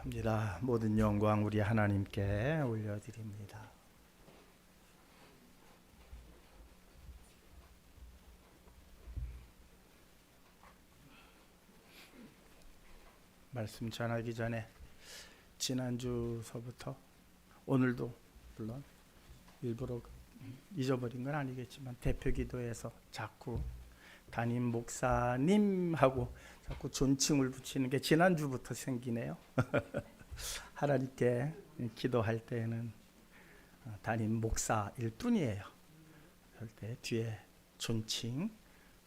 합니다. 모든 영광 우리 하나님께 올려드립니다. 말씀 전하기 전에 지난주서부터 오늘도 물론 일부러 잊어버린 건 아니겠지만 대표기도에서 자꾸 담임 목사님하고 자꾸 존칭을 붙이는 게 지난주부터 생기네요. 하나님께 기도할 때에는 담임 목사일 뿐이에요. 절대 뒤에 존칭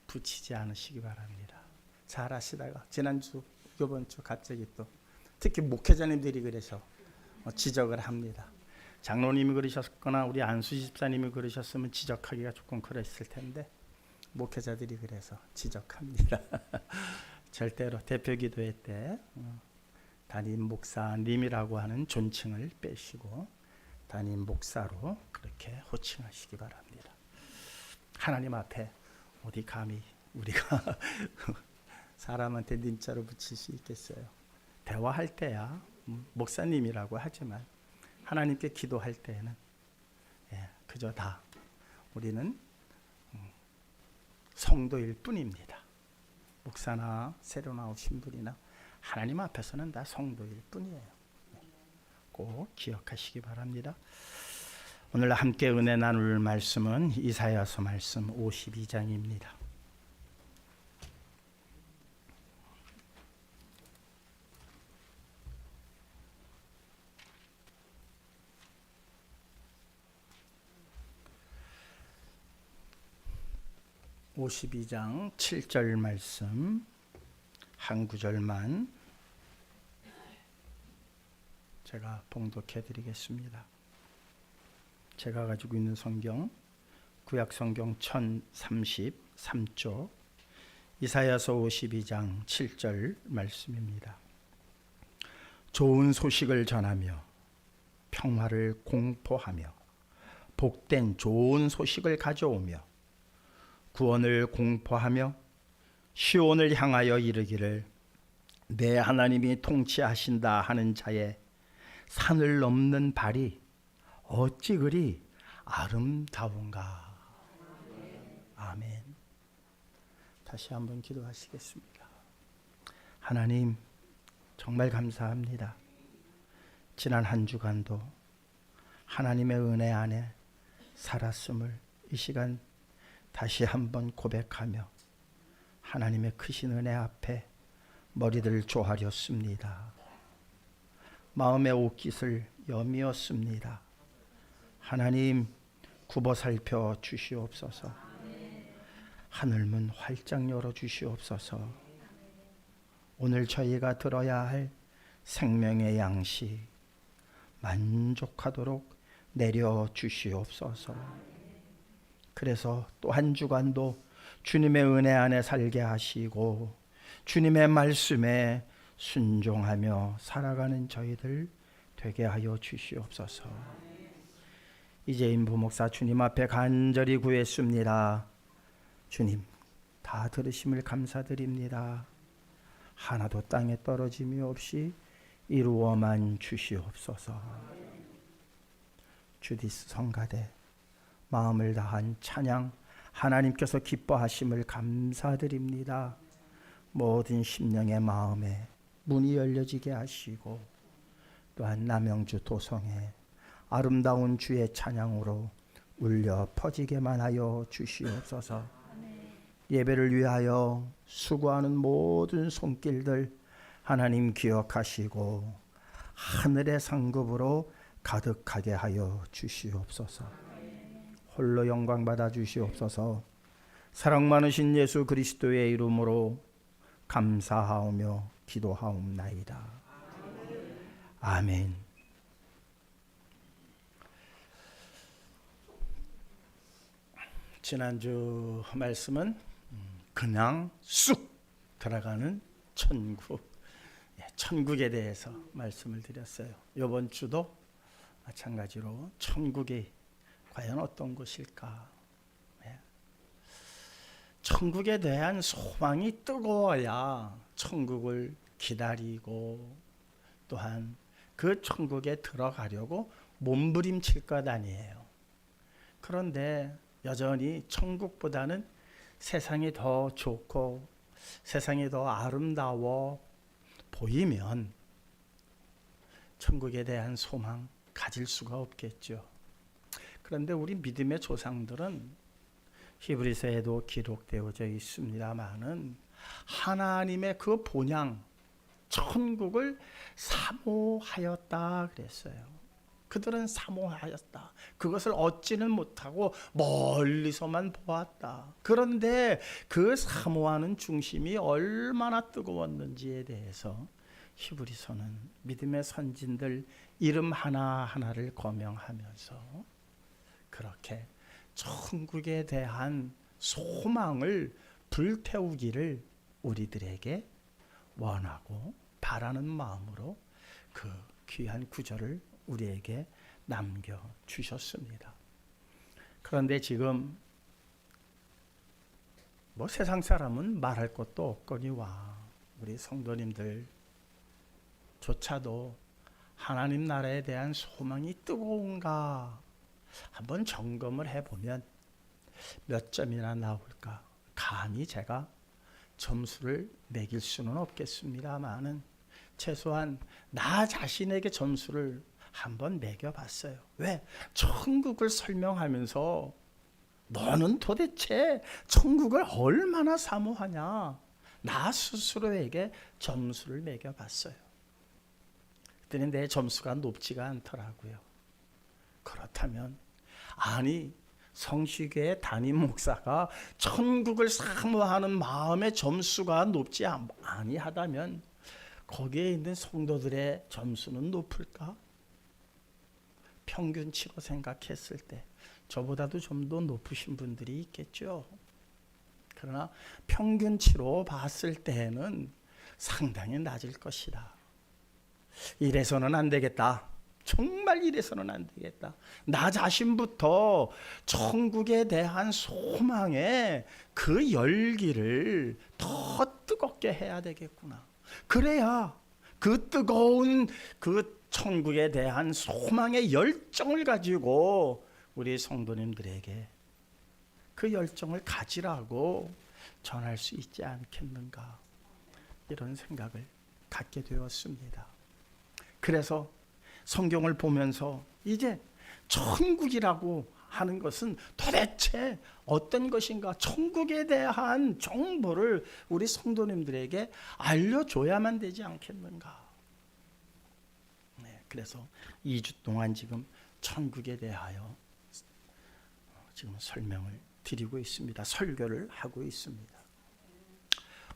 붙이지 않으시기 바랍니다. 잘 하시다가 지난주 이번 주 갑자기 또 특히 목회자님들이 그래서 지적을 합니다. 장로님이 그러셨거나 우리 안수 집사님이 그러셨으면 지적하기가 조금 그랬을 텐데 목회자들이 그래서 지적합니다. 절대로 대표기도회 때 담임 목사님이라고 하는 존칭을 빼시고 담임 목사로 그렇게 호칭하시기 바랍니다. 하나님 앞에 어디 감히 우리가 사람한테 님자로 붙일 수 있겠어요. 대화할 때야 목사님이라고 하지만 하나님께 기도할 때에는 그저 다 우리는 성도일 뿐입니다. 목사나 새로 나오신 분이나 하나님 앞에서는 다 성도일 뿐이에요. 꼭 기억하시기 바랍니다. 오늘 함께 은혜 나눌 말씀은 이사야서 말씀 52장입니다. (52장) 7절 말씀 한 구절만 제가 봉독해 드리겠습니다. 제가 가지고 있는 성경 구약 성경 1033쪽 이사야서 52장 7절 말씀입니다. 좋은 소식을 전하며 평화를 공포하며 복된 좋은 소식을 가져오며 구원을 공포하며 시온을 향하여 이르기를 내 하나님이 통치하신다 하는 자의 산을 넘는 발이 어찌 그리 아름다운가. 아멘. 다시 한번 기도하시겠습니다. 하나님, 정말 감사합니다. 지난 한 주간도 하나님의 은혜 안에 살았음을 이 시간 다시 한번 고백하며 하나님의 크신 은혜 앞에 머리를 조아렸습니다. 마음의 옷깃을 여미었습니다. 하나님, 굽어 살펴 주시옵소서. 하늘문 활짝 열어 주시옵소서. 오늘 저희가 들어야 할 생명의 양식 만족하도록 내려 주시옵소서. 그래서 또 한 주간도 주님의 은혜 안에 살게 하시고 주님의 말씀에 순종하며 살아가는 저희들 되게 하여 주시옵소서. 이재인 부목사 주님 앞에 간절히 구했습니다. 주님, 다 들으심을 감사드립니다. 하나도 땅에 떨어짐이 없이 이루어만 주시옵소서. 주디스 성가대 마음을 다한 찬양 하나님께서 기뻐하심을 감사드립니다. 모든 심령의 마음에 문이 열려지게 하시고 또한 남영주 도성에 아름다운 주의 찬양으로 울려 퍼지게만 하여 주시옵소서. 예배를 위하여 수고하는 모든 손길들 하나님 기억하시고 하늘의 상급으로 가득하게 하여 주시옵소서. 홀로 영광 받아 주시옵소서. 사랑 많으신 예수 그리스도의 이름으로 감사하오며 기도하옵나이다. 아멘. 지난주 말씀은 그냥 쑥 들어가는 천국, 천국에 대해서 말씀을 드렸어요. 이번 주도 마찬가지로 천국이 과연 어떤 곳일까? 천국에 대한 소망이 뜨거워야 천국을 기다리고 또한 그 천국에 들어가려고 몸부림칠 것 아니에요. 그런데 여전히 천국보다는 세상이 더 좋고 세상이 더 아름다워 보이면 천국에 대한 소망 가질 수가 없겠죠. 그런데 우리 믿음의 조상들은 히브리서에도 기록되어져 있습니다마는 하나님의 그 본향 천국을 사모하였다 그랬어요. 그들은 사모하였다. 그것을 얻지는 못하고 멀리서만 보았다. 그런데 그 사모하는 중심이 얼마나 뜨거웠는지에 대해서 히브리서는 믿음의 선진들 이름 하나하나를 거명하면서 그렇게 천국에 대한 소망을 불태우기를 우리들에게 원하고 바라는 마음으로 그 귀한 구절을 우리에게 남겨주셨습니다. 그런데 지금 세상 사람은 말할 것도 없거니와 우리 성도님들 조차도 하나님 나라에 대한 소망이 뜨거운가 한번 점검을 해보면 몇 점이나 나올까? 감히 제가 점수를 매길 수는 없겠습니다만은 최소한 나 자신에게 점수를 한번 매겨봤어요. 왜? 천국을 설명하면서 너는 도대체 천국을 얼마나 사모하냐? 나 스스로에게 점수를 매겨봤어요. 그랬더니 내 점수가 높지가 않더라고요. 그렇다면 아니 성시교회 담임 목사가 천국을 사모하는 마음의 점수가 높지 아니하다면 거기에 있는 성도들의 점수는 높을까? 평균치로 생각했을 때 저보다도 좀 더 높으신 분들이 있겠죠. 그러나 평균치로 봤을 때에는 상당히 낮을 것이다. 이래서는 안 되겠다. 정말 이래서는 안 되겠다. 나 자신부터 천국에 대한 소망의 그 열기를 더 뜨겁게 해야 되겠구나. 그래야 그 뜨거운 그 천국에 대한 소망의 열정을 가지고 우리 성도님들에게 그 열정을 가지라고 전할 수 있지 않겠는가, 이런 생각을 갖게 되었습니다. 그래서 성경을 보면서 이제 천국이라고 하는 것은 도대체 어떤 것인가, 천국에 대한 정보를 우리 성도님들에게 알려줘야만 되지 않겠는가. 그래서 2주 동안 지금 천국에 대하여 지금 설명을 드리고 있습니다. 설교를 하고 있습니다.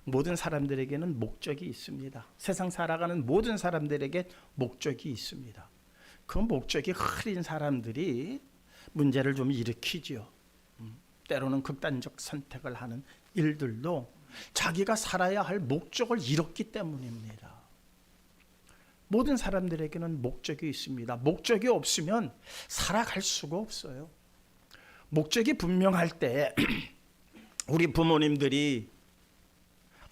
모든 사람들에게는 목적이 있습니다. 세상 살아가는 모든 사람들에게 목적이 있습니다. 그 목적이 흐린 사람들이 문제를 좀 일으키지요. 때로는 극단적 선택을 하는 일들도 자기가 살아야 할 목적을 잃었기 때문입니다. 모든 사람들에게는 목적이 있습니다. 목적이 없으면 살아갈 수가 없어요. 목적이 분명할 때 우리 부모님들이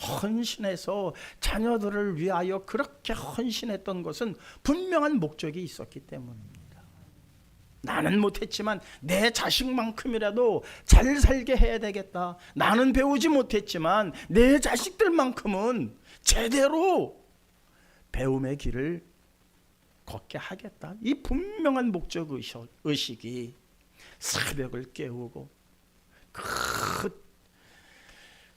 헌신해서 자녀들을 위하여 그렇게 헌신했던 것은 분명한 목적이 있었기 때문입니다. 나는 못했지만 내 자식만큼이라도 잘 살게 해야 되겠다. 나는 배우지 못했지만 내 자식들만큼은 제대로 배움의 길을 걷게 하겠다. 이 분명한 목적 의식이 새벽을 깨우고 그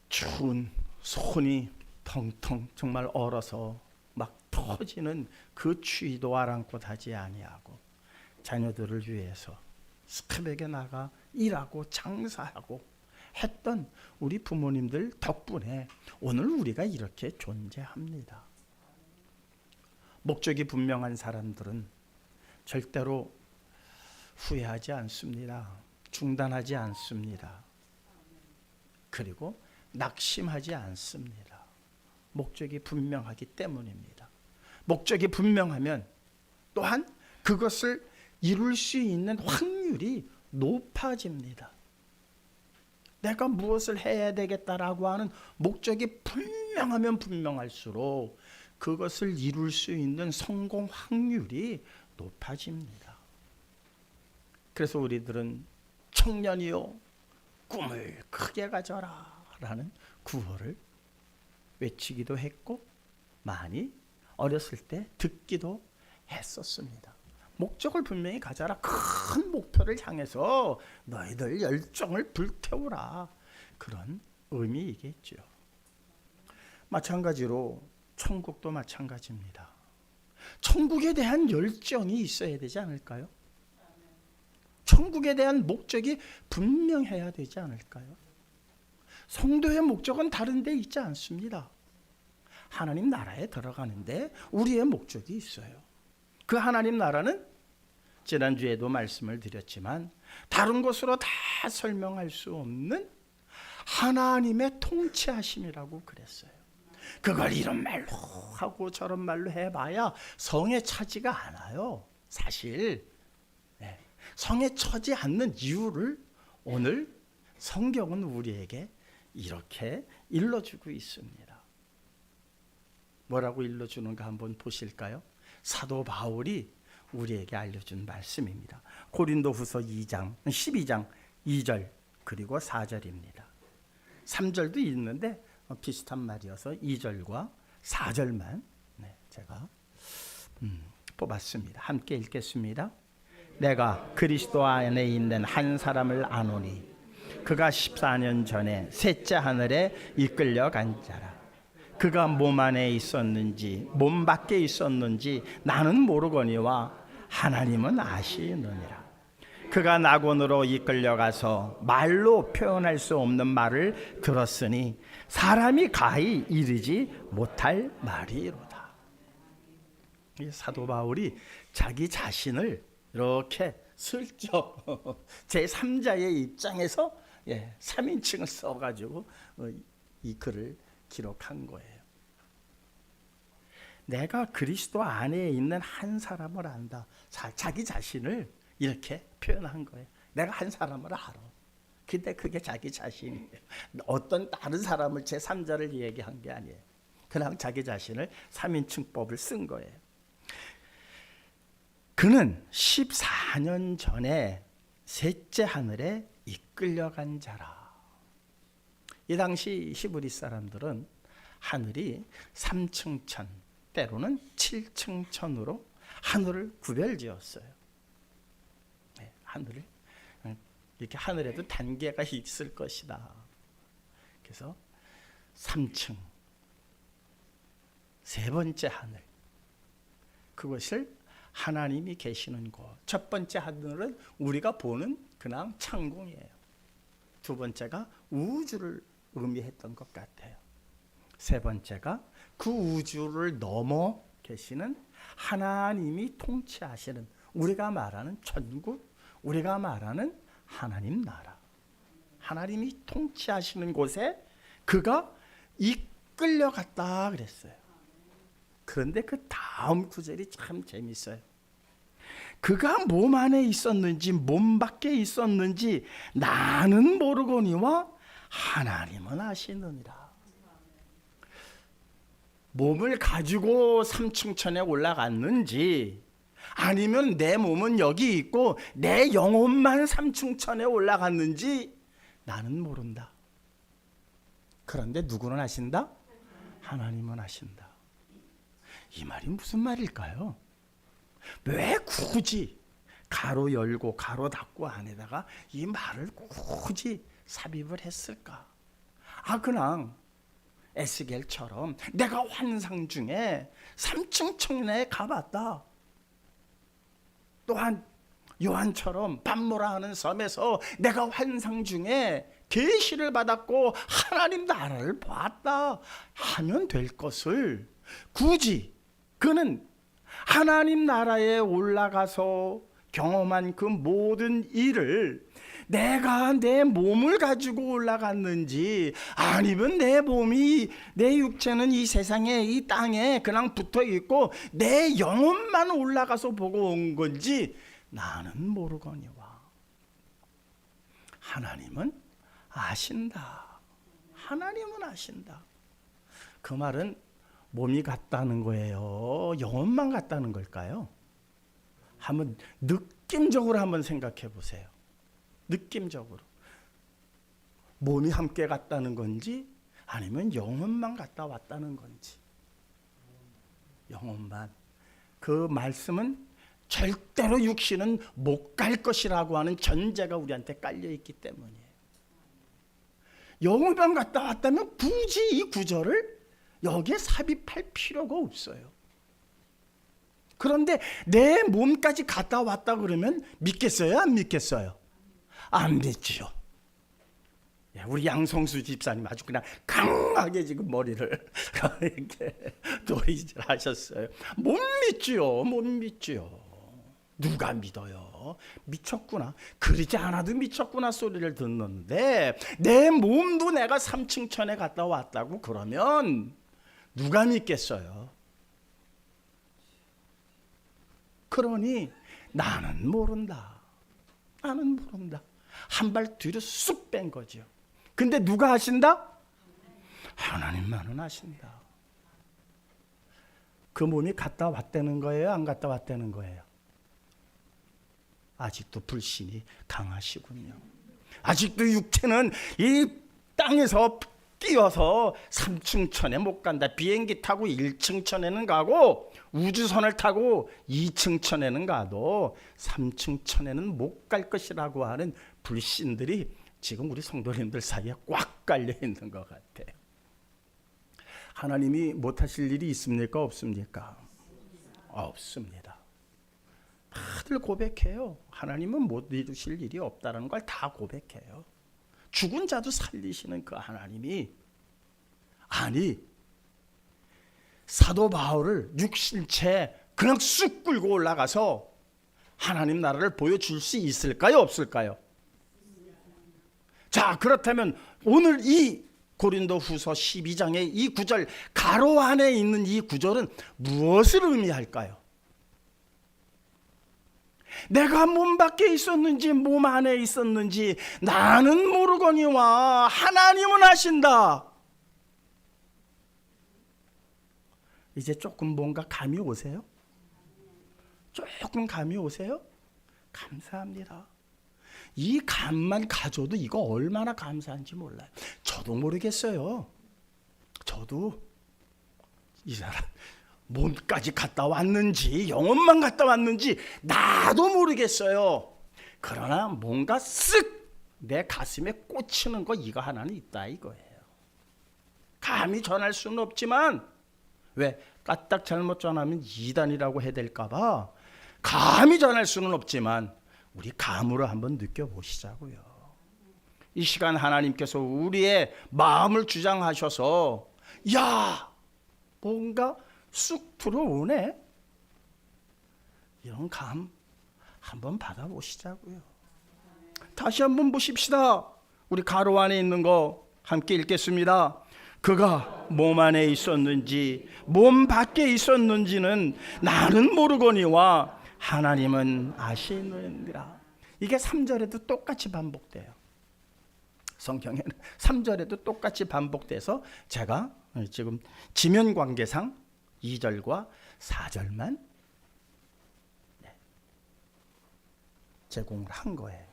추운 손이 텅텅 정말 얼어서 막 터지는 그 추위도 아랑곳 하지 아니하고 자녀들을 위해서 새벽에 나가 일하고 장사하고 했던 우리 부모님들 덕분에 오늘 우리가 이렇게 존재합니다. 목적이 분명한 사람들은 절대로 후회하지 않습니다. 중단하지 않습니다. 그리고 낙심하지 않습니다. 목적이 분명하기 때문입니다. 목적이 분명하면 또한 그것을 이룰 수 있는 확률이 높아집니다. 내가 무엇을 해야 되겠다라고 하는 목적이 분명하면 분명할수록 그것을 이룰 수 있는 성공 확률이 높아집니다. 그래서 우리들은 청년이요 꿈을 크게 가져라 라는 구호를 외치기도 했고 많이 어렸을 때 듣기도 했었습니다. 목적을 분명히 가져라. 큰 목표를 향해서 너희들 열정을 불태우라. 그런 의미이겠죠. 마찬가지로 천국도 마찬가지입니다. 천국에 대한 열정이 있어야 되지 않을까요? 천국에 대한 목적이 분명해야 되지 않을까요? 성도의 목적은 다른 데 있지 않습니다. 하나님 나라에 들어가는데 우리의 목적이 있어요. 그 하나님 나라는 지난주에도 말씀을 드렸지만 다른 것으로 다 설명할 수 없는 하나님의 통치하심이라고 그랬어요. 그걸 이런 말로 하고 저런 말로 해봐야 성에 차지가 않아요. 사실 성에 차지 않는 이유를 오늘 성경은 우리에게 이렇게 일러주고 있습니다. 뭐라고 일러주는가 한번 보실까요? 사도 바울이 우리에게 알려준 말씀입니다. 고린도후서 12장 2절 그리고 4절입니다. 3절도 있는데 비슷한 말이어서 2절과 4절만 제가 뽑았습니다. 함께 읽겠습니다. 내가 그리스도 안에 있는 한 사람을 아노니 그가 14년 전에 셋째 하늘에 이끌려간 자라. 그가 몸 안에 있었는지 몸 밖에 있었는지 나는 모르거니와 하나님은 아시느니라. 그가 낙원으로 이끌려가서 말로 표현할 수 없는 말을 들었으니 사람이 가히 이르지 못할 말이로다. 이 사도 바울이 자기 자신을 이렇게 슬쩍 제3자의 입장에서 3인칭을 써가지고 이 글을 기록한 거예요. 내가 그리스도 안에 있는 한 사람을 안다. 자기 자신을 이렇게 표현한 거예요. 내가 한 사람을 알아. 근데 그게 자기 자신이에요. 어떤 다른 사람을 제3자를 얘기한 게 아니에요. 그냥 자기 자신을 3인칭법을 쓴 거예요. 그는 14년 전에 셋째 하늘에 이끌려간 자라. 이 당시 히브리 사람들은 하늘이 3층 천, 때로는 7층 천으로 하늘을 구별지었어요. 하늘을 이렇게 하늘에도 단계가 있을 것이다. 그래서 3층, 세 번째 하늘, 그것을 하나님이 계시는 곳. 첫 번째 하늘은 우리가 보는 그냥 창궁이에요. 두 번째가 우주를 의미했던 것 같아요. 세 번째가 그 우주를 넘어 계시는 하나님이 통치하시는, 우리가 말하는 천국, 우리가 말하는 하나님 나라, 하나님이 통치하시는 곳에 그가 이끌려갔다 그랬어요. 그런데 그 다음 구절이 참 재밌어요. 그가 몸 안에 있었는지 몸 밖에 있었는지 나는 모르거니와 하나님은 아시느니라. 몸을 가지고 3층 천에 올라갔는지, 아니면 내 몸은 여기 있고 내 영혼만 3층 천에 올라갔는지 나는 모른다. 그런데 누구는 아신다? 하나님은 아신다. 이 말이 무슨 말일까요? 왜 굳이 가로 열고 가로 닫고 안에다가 이 말을 굳이 삽입을 했을까? 그냥 에스겔처럼 내가 환상 중에 3층 천에 가봤다. 또한 요한처럼 밤모라 하는 섬에서 내가 환상 중에 계시를 받았고 하나님 나라를 봤다 하면 될 것을, 굳이 그는 하나님 나라에 올라가서 경험한 그 모든 일을 내가 내 몸을 가지고 올라갔는지, 아니면 내 몸이, 내 육체는 이 세상에, 이 땅에 그냥 붙어 있고 내 영혼만 올라가서 보고 온 건지 나는 모르거니와 하나님은 아신다. 하나님은 아신다. 그 말은 몸이 같다는 거예요? 영혼만 같다는 걸까요? 한번 느낌적으로 한번 생각해 보세요. 느낌적으로 몸이 함께 갔다는 건지 아니면 영혼만 갔다 왔다는 건지. 영혼만. 그 말씀은 절대로 육신은 못 갈 것이라고 하는 전제가 우리한테 깔려 있기 때문이에요. 영혼만 갔다 왔다면 굳이 이 구절을 여기에 삽입할 필요가 없어요. 그런데 내 몸까지 갔다 왔다 그러면 믿겠어요? 안 믿겠어요? 안 믿지요. 우리 양성수 집사님 아주 그냥 강하게 지금 머리를 이렇게 도리질 하셨어요. 못 믿지요. 못 믿지요. 누가 믿어요? 미쳤구나. 그러지 않아도 미쳤구나 소리를 듣는데 내 몸도 내가 3층 천에 갔다 왔다고 그러면 누가 믿겠어요? 그러니 나는 모른다. 나는 모른다. 한 발 뒤로 쑥 뺀 거죠. 근데 누가 아신다? 하나님만은 아신다. 그 몸이 갔다 왔다는 거예요? 안 갔다 왔다는 거예요? 아직도 불신이 강하시군요. 아직도 육체는 이 땅에서 뛰어서 3층 천에 못 간다. 비행기 타고 1층 천에는 가고 우주선을 타고 2층 천에는 가도 3층 천에는 못 갈 것이라고 하는 불신들이 지금 우리 성도님들 사이에 꽉 깔려 있는 것 같아요. 하나님이 못하실 일이 있습니까? 없습니까? 없습니다. 다들 고백해요. 하나님은 못 이루실 일이 없다는 걸 다 고백해요. 죽은 자도 살리시는 그 하나님이, 아니 사도 바울을 육신체 그냥 쑥 끌고 올라가서 하나님 나라를 보여줄 수 있을까요? 없을까요? 자, 그렇다면 오늘 이 고린도후서 12장의 이 구절 가로 안에 있는 이 구절은 무엇을 의미할까요? 내가 몸 밖에 있었는지 몸 안에 있었는지 나는 모르거니와 하나님은 아신다. 이제 조금 뭔가 감이 오세요? 조금 감이 오세요? 감사합니다. 이 감만 가져도 이거 얼마나 감사한지 몰라요. 저도 모르겠어요. 저도 이 사람 몸까지 갔다 왔는지 영혼만 갔다 왔는지 나도 모르겠어요. 그러나 뭔가 쓱 내 가슴에 꽂히는 거 이거 하나는 있다 이거예요. 감히 전할 수는 없지만 왜 까딱 잘못 전하면 이단이라고 해야 될까 봐 감히 전할 수는 없지만 우리 감으로 한번 느껴보시자고요. 이 시간 하나님께서 우리의 마음을 주장하셔서 야 뭔가 쑥 들어오네. 이런 감 한번 받아보시자고요. 다시 한번 보십시다. 우리 가로 안에 있는 거 함께 읽겠습니다. 그가 몸 안에 있었는지 몸 밖에 있었는지는 나는 모르거니와 하나님은 아시느니라. 이게 3절에도 똑같이 반복돼요. 성경에는 3절에도 똑같이 반복돼서 제가 지금 지면 관계상 2절과 4절만 제공을 한 거예요.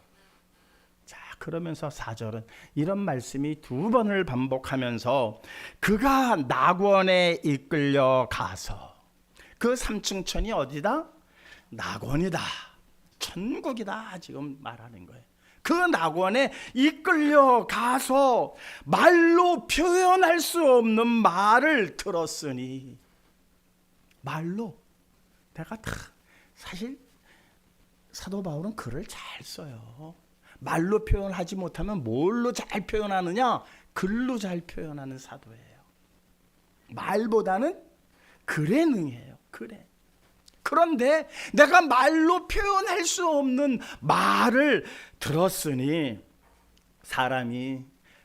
자, 그러면서 4절은 이런 말씀이 2번을 반복하면서 그가 낙원에 이끌려 가서 그 3층 천이 어디다? 낙원이다. 천국이다. 지금 말하는 거예요. 그 낙원에 이끌려 가서 말로 표현할 수 없는 말을 들었으니 말로 내가 다 사실 사도 바울은 글을 잘 써요. 말로 표현하지 못하면 뭘로 잘 표현하느냐? 글로 잘 표현하는 사도예요. 말보다는 글에 능해요. 글에. 그런데 내가 말로 표현할 수 없는 말을 들었으니 사람이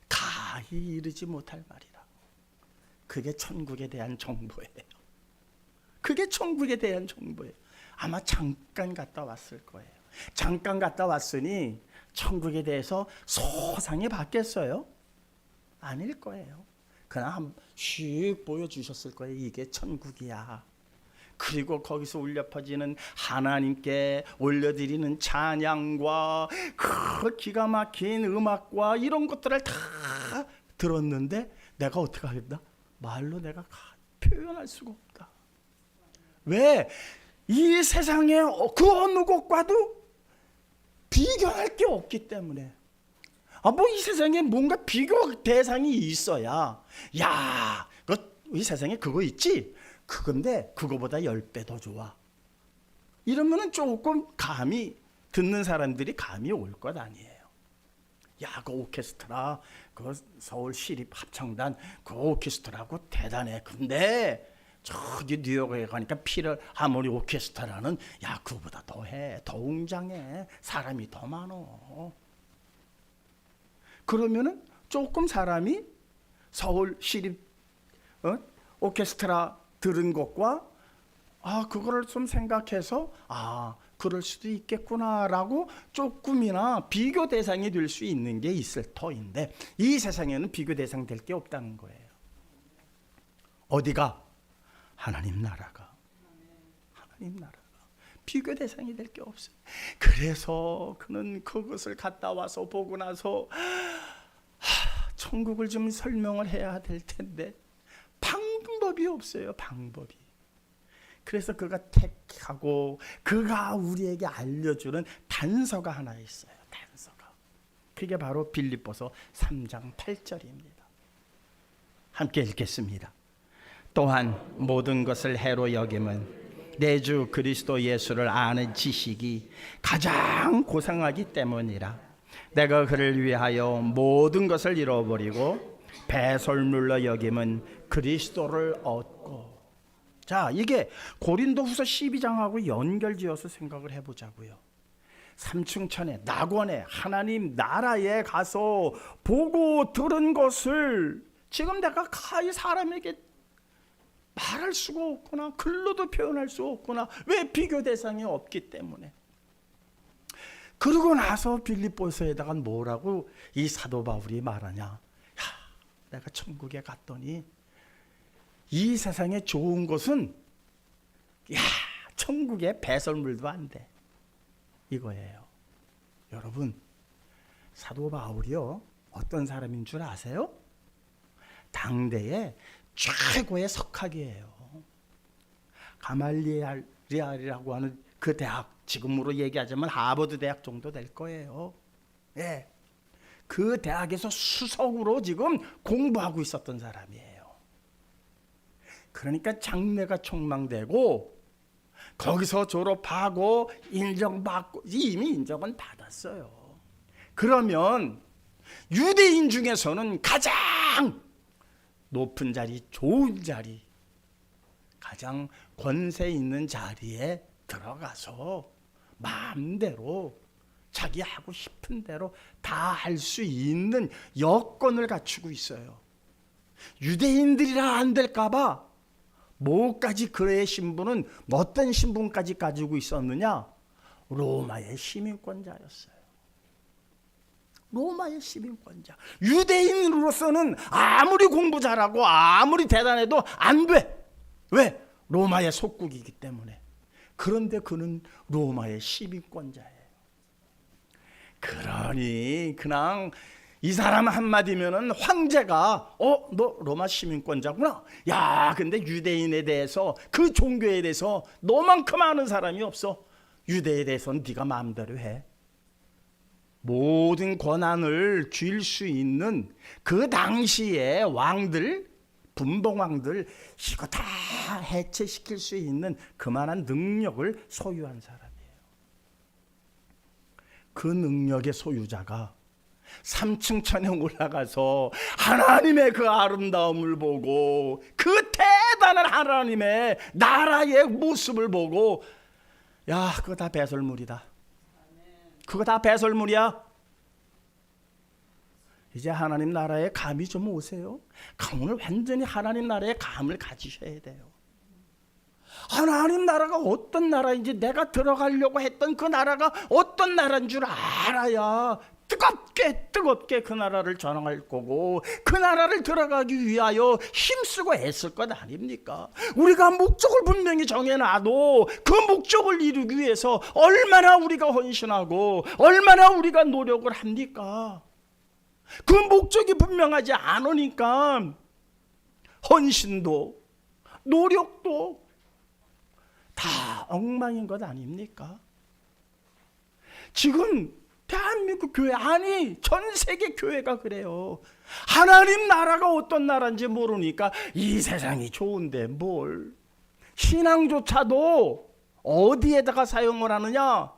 가히 이르지 못할 말이라. 그게 천국에 대한 정보예요. 그게 천국에 대한 정보예요. 아마 잠깐 갔다 왔을 거예요. 잠깐 갔다 왔으니 천국에 대해서 소상히 받겠어요? 아닐 거예요. 그냥 씩 보여주셨을 거예요. 이게 천국이야. 그리고 거기서 울려 퍼지는 하나님께 올려드리는 찬양과 그 기가 막힌 음악과 이런 것들을 다 들었는데 내가 어떻게 하겠다? 말로 내가 표현할 수가 없다. 왜? 이 세상에 그 어느 것과도 비교할 게 없기 때문에. 뭐 이 세상에 뭔가 비교 대상이 있어야 야, 이 세상에 그거 있지? 그건데 그거보다 10배 더 좋아. 이러면은 조금 감이 듣는 사람들이 감이 올 것 아니에요. 야, 그 오케스트라, 그 서울 시립 합창단 그 오케스트라고 대단해. 근데 저기 뉴욕에 가니까 필하모니 오케스트라는 야, 그거보다 더해, 더 웅장해, 사람이 더 많어. 그러면은 조금 사람이 서울 시립 오케스트라 들은 것과 그거를 좀 생각해서 그럴 수도 있겠구나라고 조금이나 비교 대상이 될 수 있는 게 있을 터인데 이 세상에는 비교 대상 될 게 없다는 거예요. 어디가? 하나님 나라가. 하나님 나라가 비교 대상이 될 게 없어요. 그래서 그는 그것을 갔다 와서 보고 나서 천국을 좀 설명을 해야 될 텐데 방법이 없어요. 방법이. 그래서 그가 택하고 그가 우리에게 알려주는 단서가 하나 있어요. 단서가. 그게 바로 빌립보서 3장 8절입니다. 함께 읽겠습니다. 또한 모든 것을 해로 여김은 내 주 그리스도 예수를 아는 지식이 가장 고상하기 때문이라. 내가 그를 위하여 모든 것을 잃어버리고 배설물로 여김은 그리스도를 얻고. 자, 이게 고린도후서 12장하고 연결지어서 생각을 해보자고요. 삼층천에 낙원에 하나님 나라에 가서 보고 들은 것을 지금 내가 가히 사람에게 말할 수가 없구나. 글로도 표현할 수 없구나. 왜? 비교 대상이 없기 때문에. 그러고 나서 빌립보서에다가 뭐라고 이 사도 바울이 말하냐. 야, 내가 천국에 갔더니 이 세상에 좋은 것은 야, 천국에 배설물도 안 돼. 이거예요. 여러분, 사도 바울이요, 어떤 사람인 줄 아세요? 당대의 최고의 석학이에요. 가말리엘이라고 하는 그 대학, 지금으로 얘기하자면 하버드 대학 정도 될 거예요. 예, 그 대학에서 수석으로 지금 공부하고 있었던 사람이에요. 그러니까 장래가 촉망되고 거기서 졸업하고 인정받고, 이미 인정은 받았어요. 그러면 유대인 중에서는 가장 높은 자리, 좋은 자리, 가장 권세 있는 자리에 들어가서 마음대로 자기 하고 싶은 대로 다 할 수 있는 여건을 갖추고 있어요. 유대인들이라 안 될까봐 뭐까지 그의 신분은 어떤 신분까지 가지고 있었느냐? 로마의 시민권자였어요. 로마의 시민권자. 유대인으로서는 아무리 공부 잘하고 아무리 대단해도 안 돼. 왜? 로마의 속국이기 때문에. 그런데 그는 로마의 시민권자예요. 그러니 그냥 이 사람 한마디면은 황제가 너 로마 시민권자구나. 야, 근데 유대인에 대해서, 그 종교에 대해서 너만큼 아는 사람이 없어. 유대에 대해서는 네가 마음대로 해. 모든 권한을 쥘 수 있는 그 당시의 왕들, 분봉왕들, 이거 다 해체시킬 수 있는 그만한 능력을 소유한 사람이에요. 그 능력의 소유자가 삼층천에 올라가서 하나님의 그 아름다움을 보고 그 대단한 하나님의 나라의 모습을 보고, 야, 그거 다 배설물이다. 그거 다 배설물이야. 이제 하나님 나라에 감이 좀 오세요. 오늘 완전히 하나님 나라의 감을 가지셔야 돼요. 하나님 나라가 어떤 나라인지, 내가 들어가려고 했던 그 나라가 어떤 나라인 줄 알아야 뜨겁게 그 나라를 전할 거고, 그 나라를 들어가기 위하여 힘쓰고 애쓸 것 아닙니까? 우리가 목적을 분명히 정해놔도 그 목적을 이루기 위해서 얼마나 우리가 헌신하고 얼마나 우리가 노력을 합니까? 그 목적이 분명하지 않으니까 헌신도 노력도 다 엉망인 것 아닙니까? 지금 대한민국 교회, 아니 전 세계 교회가 그래요. 하나님 나라가 어떤 나라인지 모르니까 이 세상이 좋은데 뭘, 신앙조차도 어디에다가 사용을 하느냐?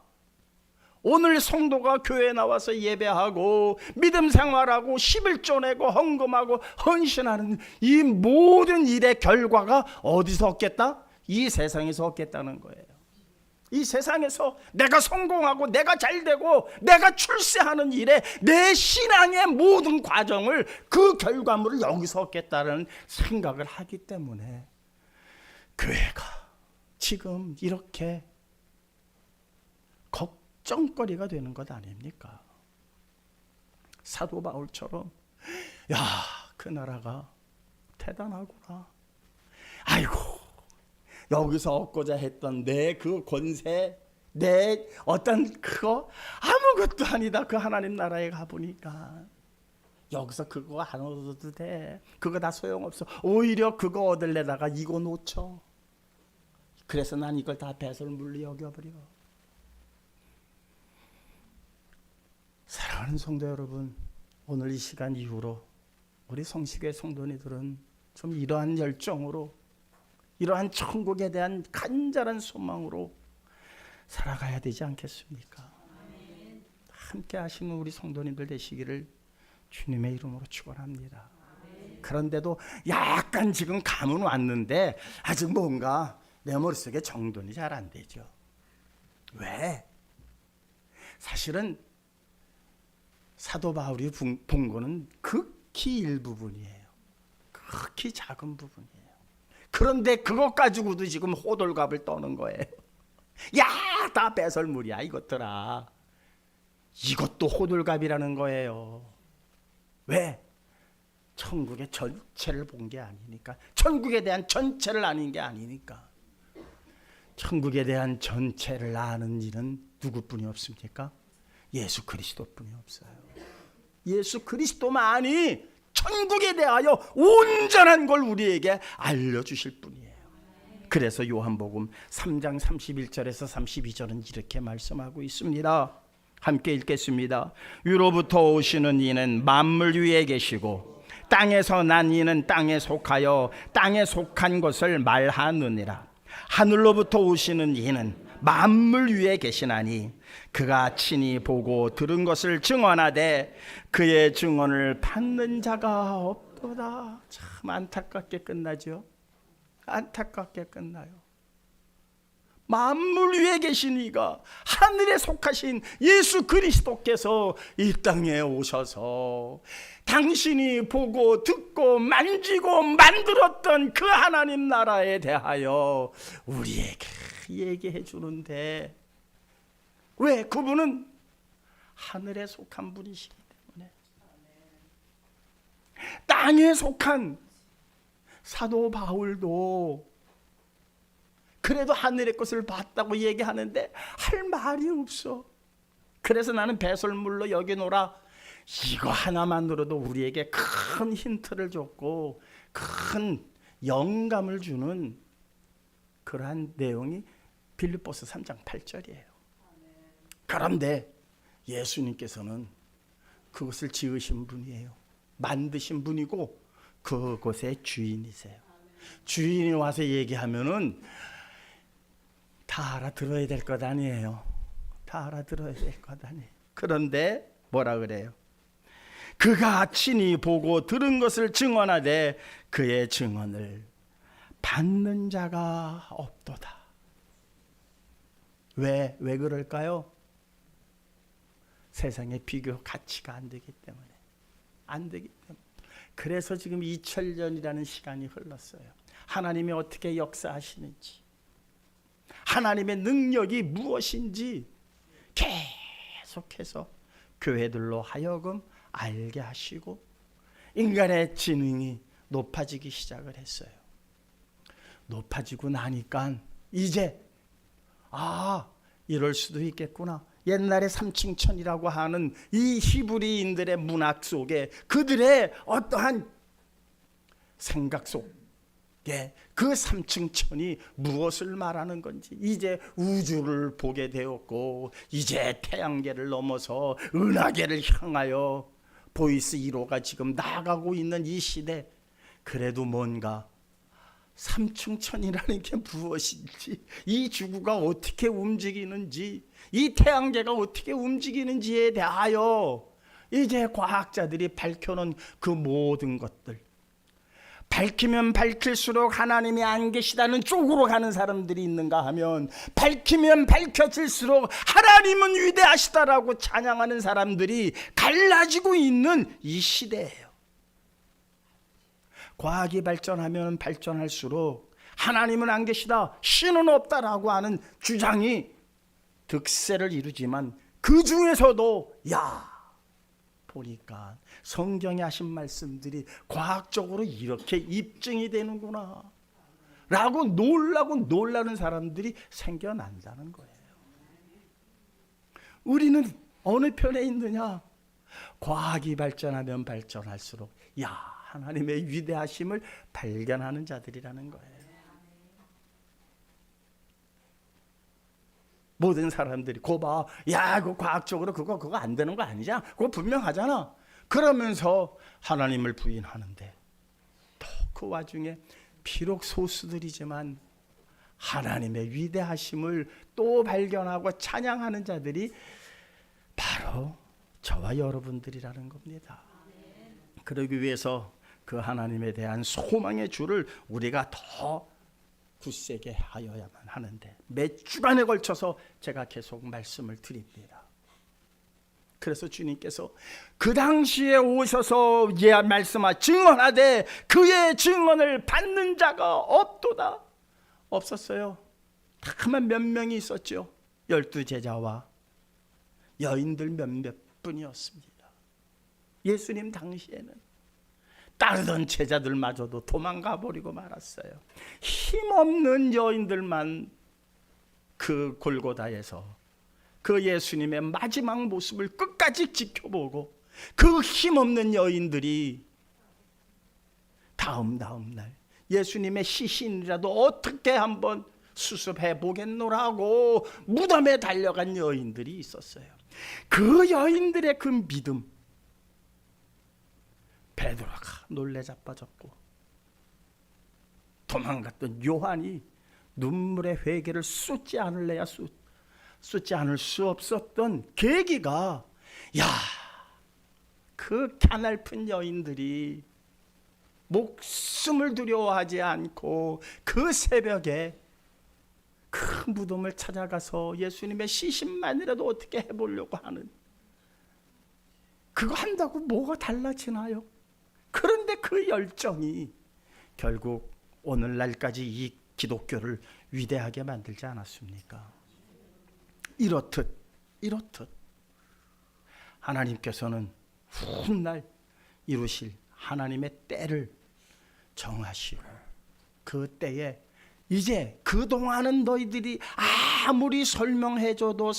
오늘 성도가 교회에 나와서 예배하고 믿음 생활하고 11조 내고 헌금하고 헌신하는 이 모든 일의 결과가 어디서 얻겠다? 이 세상에서 얻겠다는 거예요. 이 세상에서 내가 성공하고 내가 잘되고 내가 출세하는 일에 내 신앙의 모든 과정을, 그 결과물을 여기서 얻겠다는 생각을 하기 때문에 교회가 지금 이렇게 걱정거리가 되는 것 아닙니까? 사도 바울처럼, 야, 그 나라가 대단하구나. 아이고, 여기서 얻고자 했던 내 그 권세, 내 어떤 그거 아무것도 아니다. 그 하나님 나라에 가보니까 여기서 그거 안 얻어도 돼. 그거 다 소용없어. 오히려 그거 얻으려다가 이거 놓쳐. 그래서 난 이걸 다 배설물로 여겨버려. 사랑하는 성도 여러분, 오늘 이 시간 이후로 우리 성식회 성도님들은 좀 이러한 열정으로, 이러한 천국에 대한 간절한 소망으로 살아가야 되지 않겠습니까? 함께 하시는 우리 성도님들 되시기를 주님의 이름으로 축원합니다. 그런데도 약간 지금 감은 왔는데 아직 뭔가 내 머릿속에 정돈이 잘 안 되죠. 왜? 사실은 사도 바울이 본 거는 극히 일부분이에요. 극히 작은 부분이에요. 그런데 그것 가지고도 지금 호들갑을 떠는 거예요. 야, 다 배설물이야 이것들아. 이것도 호들갑이라는 거예요. 왜? 천국의 전체를 본 게 아니니까. 천국에 대한 전체를 아는 게 아니니까. 천국에 대한 전체를 아는 일은 누구뿐이 없습니까? 예수 그리스도뿐이 없어요. 예수 그리스도만이 천국에 대하여 온전한 걸 우리에게 알려주실 분이에요. 그래서 요한복음 3장 31절에서 32절은 이렇게 말씀하고 있습니다. 함께 읽겠습니다. 위로부터 오시는 이는 만물 위에 계시고 땅에서 난 이는 땅에 속하여 땅에 속한 것을 말하느니라. 하늘로부터 오시는 이는 만물 위에 계시나니 그가 친히 보고 들은 것을 증언하되 그의 증언을 받는 자가 없도다. 참 안타깝게 끝나죠. 안타깝게 끝나요. 만물 위에 계신 이가 하늘에 속하신 예수 그리스도께서 이 땅에 오셔서 당신이 보고 듣고 만지고 만들었던 그 하나님 나라에 대하여 우리에게 얘기해 주는데, 왜? 그분은 하늘에 속한 분이시기 때문에. 땅에 속한 사도 바울도 그래도 하늘의 것을 봤다고 얘기하는데 할 말이 없어. 그래서 나는 배설물로 여기노라. 이거 하나만으로도 우리에게 큰 힌트를 줬고 큰 영감을 주는 그러한 내용이 빌립보서 3장 8절이에요. 그런데 예수님께서는 그것을 지으신 분이에요. 만드신 분이고 그곳의 주인이세요. 주인이 와서 얘기하면은 다 알아들어야 될 것 아니에요. 다 알아들어야 될 것 아니에요. 그런데 뭐라 그래요? 그가 친히 보고 들은 것을 증언하되 그의 증언을 받는 자가 없도다. 왜 그럴까요? 세상의 비교 가치가 안 되기 때문에. 안 되기 때문에. 그래서 지금 2000년이라는 시간이 흘렀어요. 하나님이 어떻게 역사하시는지, 하나님의 능력이 무엇인지 계속해서 교회들로 하여금 알게 하시고 인간의 지능이 높아지기 시작을 했어요. 높아지고 나니까 이제 이럴 수도 있겠구나. 옛날에 삼층천이라고 하는 이 히브리인들의 문학 속에 그들의 어떠한 생각 속에 그 삼층천이 무엇을 말하는 건지 이제 우주를 보게 되었고 이제 태양계를 넘어서 은하계를 향하여 보이스 1호가 지금 나아가고 있는 이 시대, 그래도 뭔가 삼층천이라는 게 무엇인지, 이 지구가 어떻게 움직이는지, 이 태양계가 어떻게 움직이는지에 대하여 이제 과학자들이 밝혀놓은 그 모든 것들, 밝히면 밝힐수록 하나님이 안 계시다는 쪽으로 가는 사람들이 있는가 하면 밝히면 밝혀질수록 하나님은 위대하시다라고 찬양하는 사람들이 갈라지고 있는 이 시대예요. 과학이 발전하면 발전할수록 하나님은 안 계시다, 신은 없다라고 하는 주장이 득세를 이루지만 그 중에서도 보니까 성경에 하신 말씀들이 과학적으로 이렇게 입증이 되는구나 라고 놀라는 사람들이 생겨난다는 거예요. 우리는 어느 편에 있느냐? 과학이 발전하면 발전할수록 하나님의 위대하심을 발견하는 자들이라는 거예요. 모든 사람들이 그거 과학적으로 그거 안 되는 거 아니잖아. 그거 분명하잖아. 그러면서 하나님을 부인하는데 또 그 와중에 비록 소수들이지만 하나님의 위대하심을 또 발견하고 찬양하는 자들이 바로 저와 여러분들이라는 겁니다. 그러기 위해서 그 하나님에 대한 소망의 줄을 우리가 더 굳세게 하여야만 하는데 몇 주간에 걸쳐서 제가 계속 말씀을 드립니다. 그래서 주님께서 그 당시에 오셔서 말씀하 증언하되 그의 증언을 받는 자가 없도다. 없었어요. 다만 몇 명이 있었죠. 12제자와 여인들 몇몇 뿐이었습니다. 예수님 당시에는 따르던 제자들마저도 도망가 버리고 말았어요. 힘없는 여인들만 그 골고다에서 그 예수님의 마지막 모습을 끝까지 지켜보고 그 힘없는 여인들이 다음 날 예수님의 시신이라도 어떻게 한번 수습해 보겠노라고 무덤에 달려간 여인들이 있었어요. 그 여인들의 그 믿음, 베드로가 놀래 자빠졌고 도망갔던 요한이 눈물의 회개를 쏟지 않을래야 쏟지 않을 수 없었던 계기가, 그 가냘픈 여인들이 목숨을 두려워하지 않고 그 새벽에 그 무덤을 찾아가서 예수님의 시신만이라도 어떻게 해보려고 하는, 그거 한다고 뭐가 달라지나요? 그런데 그 열정이 결국 오늘날까지 이 기독교를 위대하게 만들지 않았습니까? 이렇듯 하나님께서는 훗날 이루실 하나님의 때를 정하시고 그 때에 이제 그동안은 너희들이 아무리 설명해줘도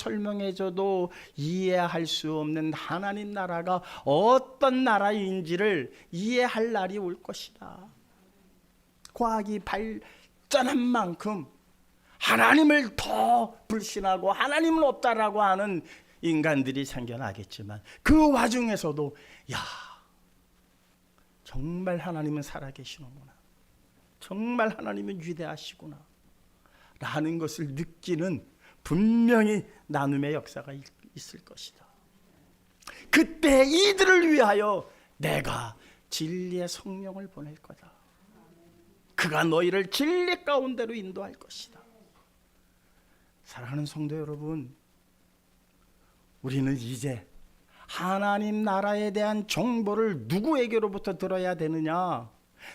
이해할 수 없는 하나님 나라가 어떤 나라인지를 이해할 날이 올 것이다. 과학이 발전한 만큼 하나님을 더 불신하고 하나님은 없다라고 하는 인간들이 생겨나겠지만 그 와중에서도 정말 하나님은 살아계시는구나, 정말 하나님은 위대하시구나 라는 것을 느끼는 분명히 나눔의 역사가 있을 것이다. 그때 이들을 위하여 내가 진리의 성령을 보낼 거다. 그가 너희를 진리 가운데로 인도할 것이다. 사랑하는 성도 여러분, 우리는 이제 하나님 나라에 대한 정보를 누구에게로부터 들어야 되느냐?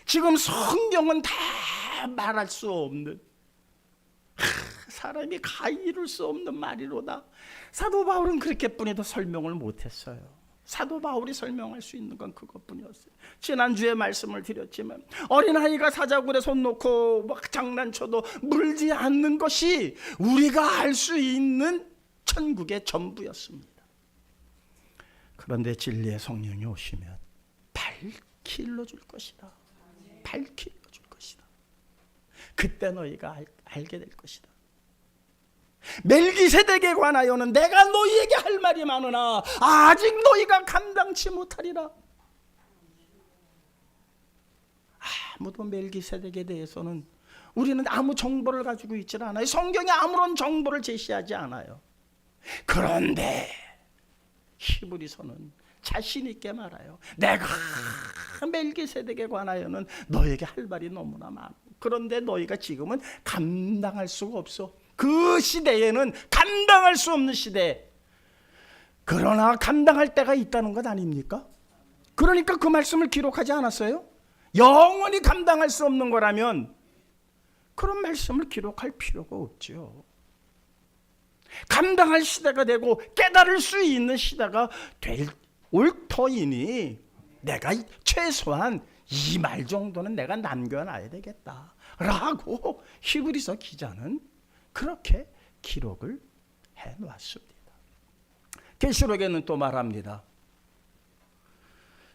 지금 성경은 다 말할 수 없는, 사람이 가히 이룰 수 없는 말이로다. 사도 바울은 그렇게뿐이도 설명을 못했어요. 사도 바울이 설명할 수 있는 건 그것뿐이었어요. 지난주에 말씀을 드렸지만 어린아이가 사자굴에 손 놓고 막 장난쳐도 물지 않는 것이 우리가 알 수 있는 천국의 전부였습니다. 그런데 진리의 성령이 오시면 밝히 일러줄 것이다. 밝히 일러줄 것이다. 그때 너희가 알게 될 것이다. 멜기세덱에 관하여는 내가 너희에게 할 말이 많으나 아직 너희가 감당치 못하리라. 아무도 멜기세덱에 대해서는 우리는 아무 정보를 가지고 있지 않아요. 성경에 아무런 정보를 제시하지 않아요. 그런데 히브리서는 자신 있게 말해요. 내가 멜기세덱에 관하여는 너에게 할 말이 너무나 많아. 그런데 너희가 지금은 감당할 수가 없어. 그 시대에는 감당할 수 없는 시대. 그러나 감당할 때가 있다는 것 아닙니까? 그러니까 그 말씀을 기록하지 않았어요? 영원히 감당할 수 없는 거라면 그런 말씀을 기록할 필요가 없죠. 감당할 시대가 되고 깨달을 수 있는 시대가 올 터이니 내가 최소한 이 말 정도는 내가 남겨놔야 되겠다 라고 히브리서 기자는 그렇게 기록을 해놓았습니다. 계시록에는 또 말합니다.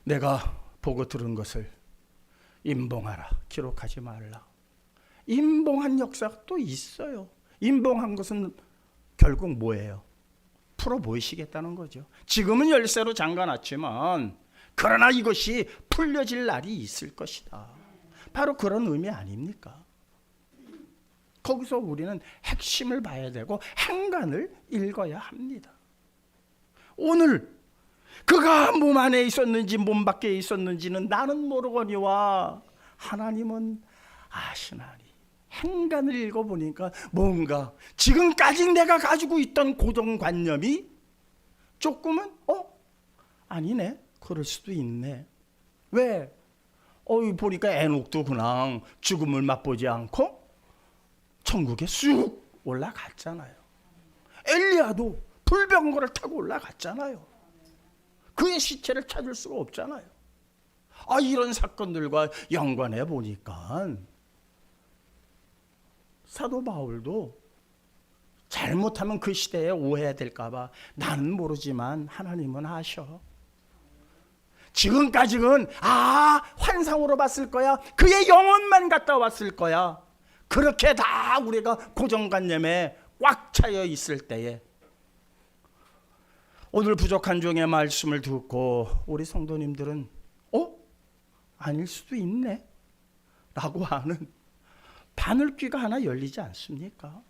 내가 보고 들은 것을 임봉하라, 기록하지 말라. 임봉한 역사가 또 있어요. 임봉한 것은 결국 뭐예요? 풀어 보이시겠다는 거죠. 지금은 열쇠로 잠가놨지만 그러나 이것이 풀려질 날이 있을 것이다. 바로 그런 의미 아닙니까? 거기서 우리는 핵심을 봐야 되고 행간을 읽어야 합니다. 오늘 그가 몸 안에 있었는지 몸 밖에 있었는지는 나는 모르거니와 하나님은 아시나니. 행간을 읽어보니까 뭔가 지금까지 내가 가지고 있던 고정관념이 조금은 아니네, 그럴 수도 있네. 왜? 보니까 에녹도 그냥 죽음을 맛보지 않고 천국에 쑥 올라갔잖아요. 엘리야도 불병거를 타고 올라갔잖아요. 그의 시체를 찾을 수가 없잖아요. 이런 사건들과 연관해 보니까 사도 바울도 잘못하면 그 시대에 오해될까 봐 나는 모르지만 하나님은 아셔. 지금까지는 환상으로 봤을 거야. 그의 영혼만 갔다 왔을 거야. 그렇게 다 우리가 고정관념에 꽉 차여 있을 때에 오늘 부족한 종의 말씀을 듣고 우리 성도님들은 아닐 수도 있네 라고 하는 바늘귀가 하나 열리지 않습니까?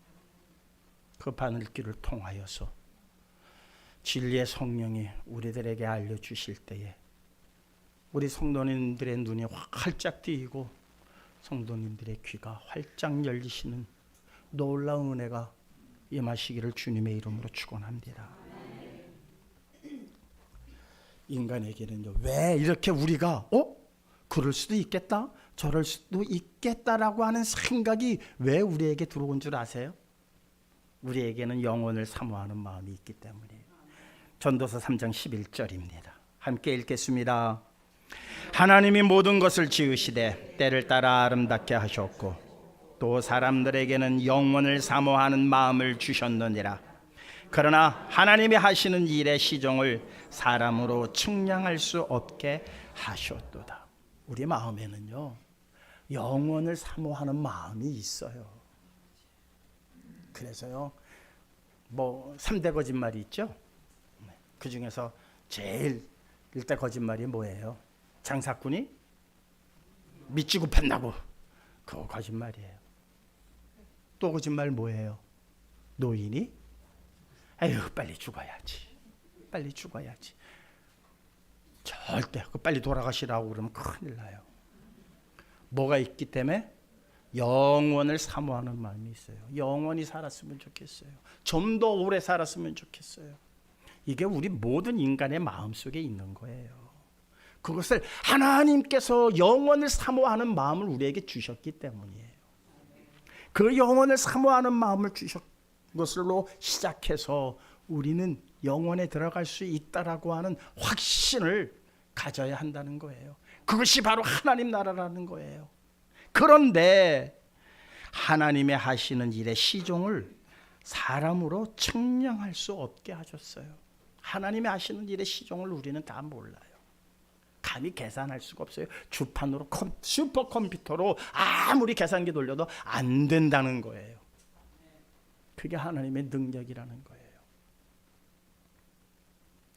그 바늘귀를 통하여서 진리의 성령이 우리들에게 알려주실 때에 우리 성도님들의 눈이 활짝 뜨이고 성도님들의 귀가 활짝 열리시는 놀라운 은혜가 임하시기를 주님의 이름으로 축원합니다. 인간에게는요, 왜 이렇게 우리가 그럴 수도 있겠다, 저럴 수도 있겠다라고 하는 생각이 왜 우리에게 들어온 줄 아세요? 우리에게는 영혼을 사모하는 마음이 있기 때문이에요. 전도서 3장 11절입니다. 함께 읽겠습니다. 하나님이 모든 것을 지으시되 때를 따라 아름답게 하셨고 또 사람들에게는 영원을 사모하는 마음을 주셨느니라. 그러나 하나님이 하시는 일의 시종을 사람으로 측량할 수 없게 하셨도다. 우리 마음에는요, 영원을 사모하는 마음이 있어요. 그래서요, 3대 거짓말이 있죠. 그 중에서 제일 1대 거짓말이 뭐예요? 장사꾼이 미치고 판다고. 그거 거짓말이에요. 또 거짓말 뭐예요? 노인이 빨리 죽어야지. 빨리 죽어야지. 절대 빨리 돌아가시라고 그러면 큰일 나요. 뭐가 있기 때문에? 영원을 사모하는 마음이 있어요. 영원히 살았으면 좋겠어요. 좀 더 오래 살았으면 좋겠어요. 이게 우리 모든 인간의 마음속에 있는 거예요. 그것을 하나님께서 영원을 사모하는 마음을 우리에게 주셨기 때문이에요. 그 영원을 사모하는 마음을 주신 것으로 시작해서 우리는 영원에 들어갈 수 있다라고 하는 확신을 가져야 한다는 거예요. 그것이 바로 하나님 나라라는 거예요. 그런데 하나님의 하시는 일의 시종을 사람으로 측량할 수 없게 하셨어요. 하나님의 하시는 일의 시종을 우리는 다 몰라요. 감히 계산할 수가 없어요. 주판으로 슈퍼컴퓨터로 아무리 계산기 돌려도 안 된다는 거예요. 그게 하나님의 능력이라는 거예요.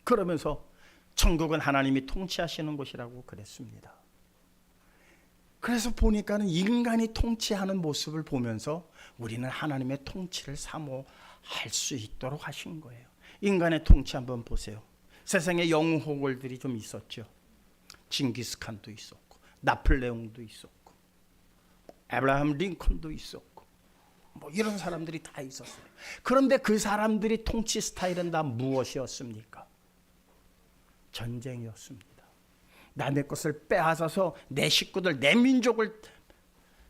그러면서 천국은 하나님이 통치하시는 곳이라고 그랬습니다. 그래서 보니까는 인간이 통치하는 모습을 보면서 우리는 하나님의 통치를 사모할 수 있도록 하신 거예요. 인간의 통치 한번 보세요. 세상에 영웅호걸들이 좀 있었죠. 징기스칸도 있었고, 나폴레옹도 있었고, 아브라함 링컨도 있었고, 이런 사람들이 다 있었어요. 그런데 그 사람들이 통치 스타일은 다 무엇이었습니까? 전쟁이었습니다. 남의 것을 빼앗아서 내 식구들, 내 민족을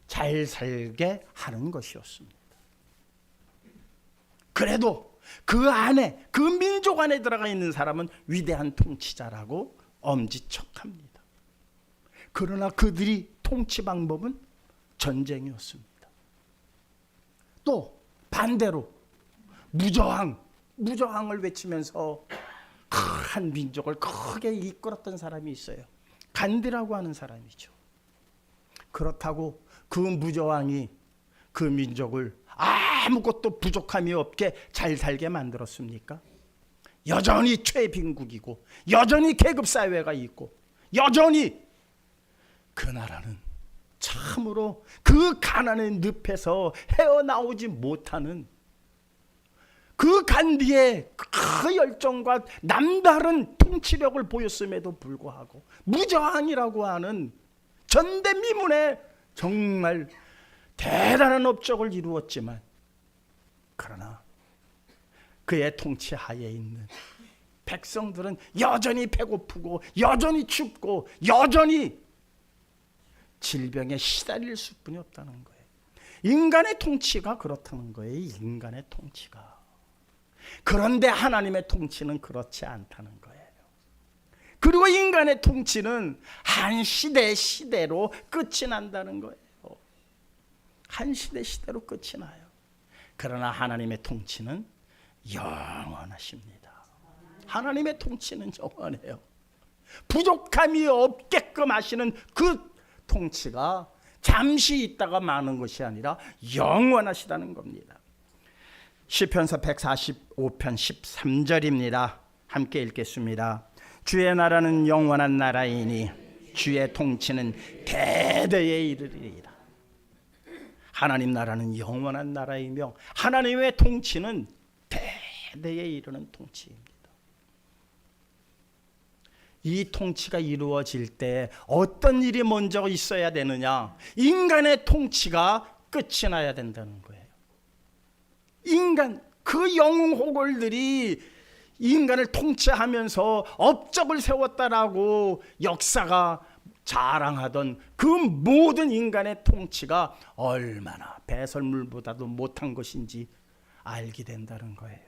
잘 살게 하는 것이었습니다. 그래도 그 안에, 그 민족 안에 들어가 있는 사람은 위대한 통치자라고 엄지척합니다. 그러나 그들이 통치 방법은 전쟁이었습니다. 또 반대로 무저항을 외치면서 한 민족을 크게 이끌었던 사람이 있어요. 간디라고 하는 사람이죠. 그렇다고 그 무저항이 그 민족을 아무것도 부족함이 없게 잘 살게 만들었습니까? 여전히 최빈국이고 여전히 계급사회가 있고 여전히 그 나라는 참으로 그 가난의 늪에서 헤어나오지 못하는 그 간디의 그 열정과 남다른 통치력을 보였음에도 불구하고 무저항이라고 하는 전대미문의 정말 대단한 업적을 이루었지만 그러나 그의 통치 하에 있는 백성들은 여전히 배고프고 여전히 춥고 여전히 질병에 시달릴 수뿐이 없다는 거예요. 인간의 통치가 그렇다는 거예요. 인간의 통치가. 그런데 하나님의 통치는 그렇지 않다는 거예요. 그리고 인간의 통치는 한 시대로 끝이 난다는 거예요. 한 시대로 끝이 나요. 그러나 하나님의 통치는 영원하십니다. 하나님의 통치는 영원해요. 부족함이 없게끔 하시는 그 통치가 잠시 있다가 마는 것이 아니라 영원하시다는 겁니다. 시편서 145편 13절입니다. 함께 읽겠습니다. 주의 나라는 영원한 나라이니 주의 통치는 대대에 이르리이다. 하나님 나라는 영원한 나라이며 하나님의 통치는 대대에 이르는 통치입니다. 이 통치가 이루어질 때 어떤 일이 먼저 있어야 되느냐? 인간의 통치가 끝이 나야 된다는 거예요. 인간, 그 영웅호걸들이 인간을 통치하면서 업적을 세웠다라고 역사가 자랑하던 그 모든 인간의 통치가 얼마나 배설물보다도 못한 것인지 알게 된다는 거예요.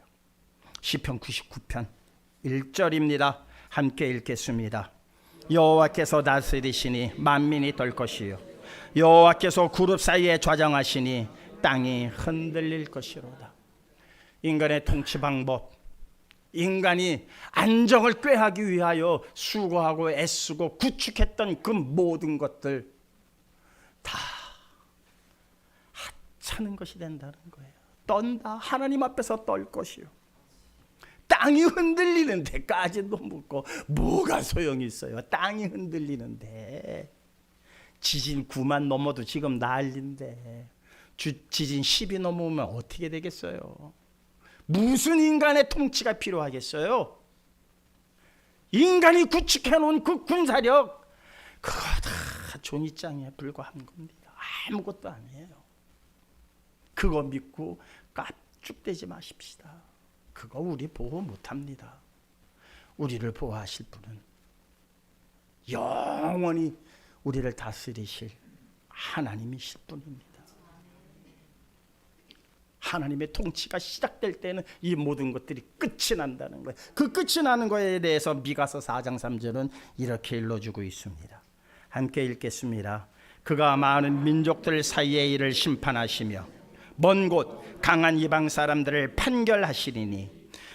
시편 99편 1절입니다. 함께 읽겠습니다. 여호와께서 다스리시니 만민이 떨 것이요 여호와께서 그룹 사이에 좌정하시니 땅이 흔들릴 것이로다. 인간의 통치 방법, 인간이 안정을 꾀하기 위하여 수고하고 애쓰고 구축했던 그 모든 것들 다 하찮은 것이 된다는 거예요. 떤다. 하나님 앞에서 떨 것이요. 땅이 흔들리는 데까지도 묻고 뭐가 소용이 있어요. 땅이 흔들리는데 지진 9만 넘어도 지금 난리인데 지진 10이 넘으면 어떻게 되겠어요? 무슨 인간의 통치가 필요하겠어요? 인간이 구축해놓은 그 군사력 그거 다 종이장에 불과한 겁니다. 아무것도 아니에요. 그거 믿고 깝죽대지 마십시다. 그거 우리 보호 못합니다. 우리를 보호하실 분은 영원히 우리를 다스리실 하나님이실 분입니다. 하나님의 통치가 시작될 때는 이 모든 것들이 끝이 난다는 거예요. 그 끝이 나는 것에 대해서 미가서 4장 3절은 이렇게 일러주고 있습니다. 함께 읽겠습니다. 그가 많은 민족들 사이의 일을 심판하시며 먼 곳 강한 이방 사람들을 판결하시리니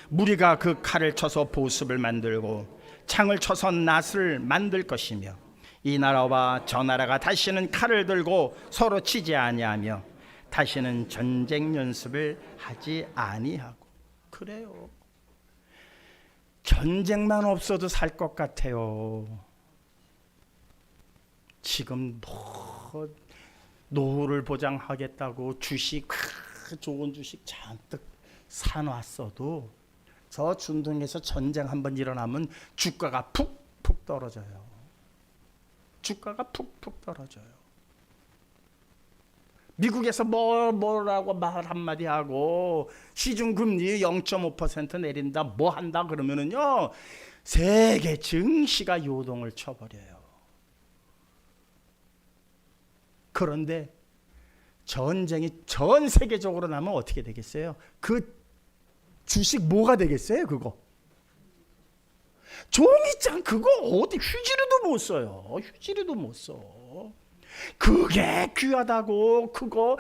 무리가 그 칼을 쳐서 보습을 만들고 창을 쳐서 낫을 만들 것이며 이 나라와 저 나라가 다시는 칼을 들고 서로 치지 아니하며 다시는 전쟁 연습을 하지 아니하고. 그래요. 전쟁만 없어도 살 것 같아요. 지금 노후를 보장하겠다고 주식, 좋은 주식 잔뜩 사놨어도 저 중동에서 전쟁 한번 일어나면 주가가 푹푹 떨어져요. 주가가 푹푹 떨어져요. 미국에서 뭐라고 말 한마디 하고 시중금리 0.5% 내린다 뭐 한다 그러면은요 세계 증시가 요동을 쳐버려요. 그런데 전쟁이 전 세계적으로 나면 어떻게 되겠어요? 그 주식 뭐가 되겠어요? 그거 종이장 그거 어디 휴지로도 못 써요. 휴지로도 못 써. 그게 귀하다고 그거